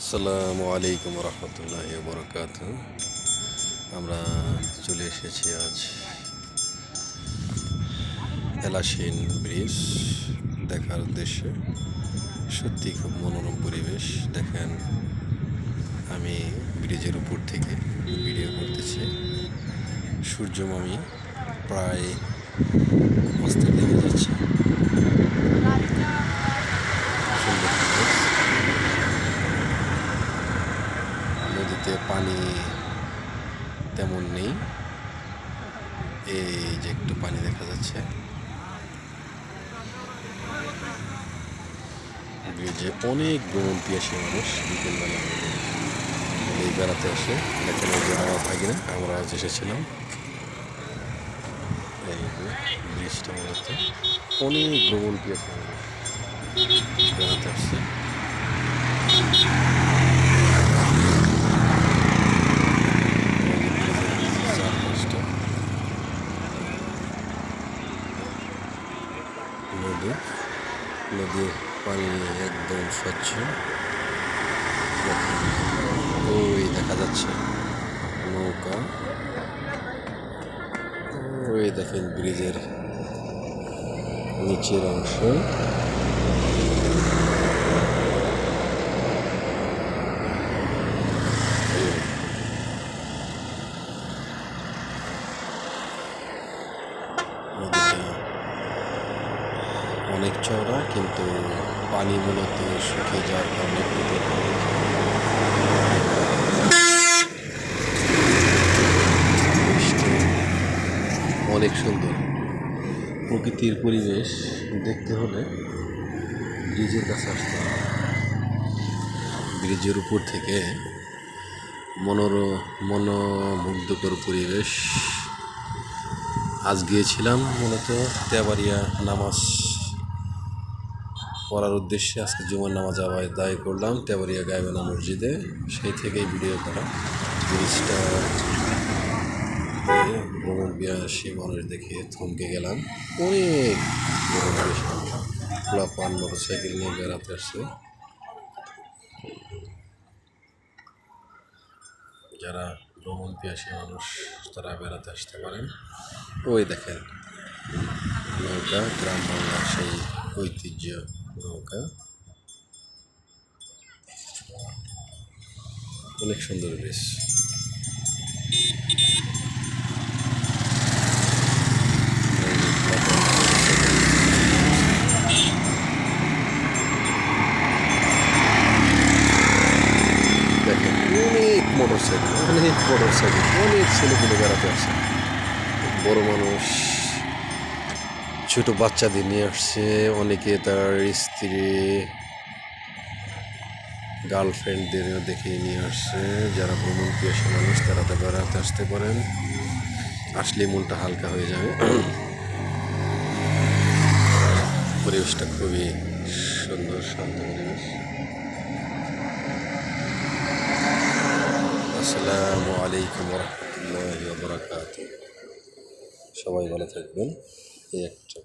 আসসালামু আলাইকুম রহমতুল্লাহি বরকাতুহু। আমরা চলে এসেছি আজ এলাশিন ব্রিজ দেখার উদ্দেশ্যে। সত্যি খুব মনোরম পরিবেশ। দেখেন, আমি ব্রিজের উপর থেকে ভিডিও করতেছি। সূর্যমণি প্রায় অস্তের দিকে যাচ্ছে। সুন্দর পরিবেশ। নদীতে পানি তেমন নেই, এই যে একটু পানি দেখা যাচ্ছে। ব্রিজে অনেক ভ্রমণ পিয়াসী মানুষ বিকেলবেলা এই বেড়াতে আসে। দেখেন, এই যে আমার ভাগিনা, আমরা আজ এসেছিলাম। এই ব্রিজটা মূলত অনেক ভ্রমণ পিয়াসী মানুষ বেড়াতে আসছে। নদীর পানি একদম স্বচ্ছ। ওই দেখা যাচ্ছে নৌকা। ওই দেখেন ব্রিজের নিচের অংশ। নদীটা অনেক চওড়া, কিন্তু পানি মূলত শুকিয়ে যাওয়ার কারণে অনেক সুন্দর প্রকৃতির পরিবেশ দেখতে হলে ব্রিজের কাছে আসতে হবে। ব্রিজের উপর থেকে মনোমুগ্ধকর পরিবেশ। আজ গিয়েছিলাম মূলত তেবাড়িয়া নামাজ পড়ার উদ্দেশ্যে। আজকে জুমার নামাজ আদায় করলাম তেবাড়িয়া গায়েবানা মসজিদে। সেই থেকেই ভিডিও করা। ব্রিজটা ভ্রমণ পিয়াসী মানুষ দেখে থমকে গেলাম। অনেক ভ্রমণ পিয়াসী মানুষ পোলাপান মোটরসাইকেল নিয়ে বেড়াতে আসছে। যারা ভ্রমণ পিয়াসী মানুষ তারা বেড়াতে আসতে পারেন। ওই দেখেন নৌকা, গ্রাম বাংলার সেই ঐতিহ্য নৌকা। অনেক সুন্দর বেশ। দেখেন অনেক মোটরসাইকেল, অনেক ছেলেগুলো বেড়াতে আসছে। বড় মানুষ ছোট বাচ্চাদের নিয়ে আসছে, অনেকে তার স্ত্রী গার্লফ্রেন্ডদের দেখে নিয়ে আসছে। যারা ভ্রমণ পিয়াসী মানুষ তারা তো বেড়াতে আসতে পারেন। আসলে মনটা হালকা হয়ে যাবে। পরিবেশটা খুবই সুন্দর, শান্ত পরিবেশ। আসসালামু আলাইকুম রহমতুল্লাহি ওয়া বারাকাতুহু। সবাই ভালো থাকবেন। এই একটা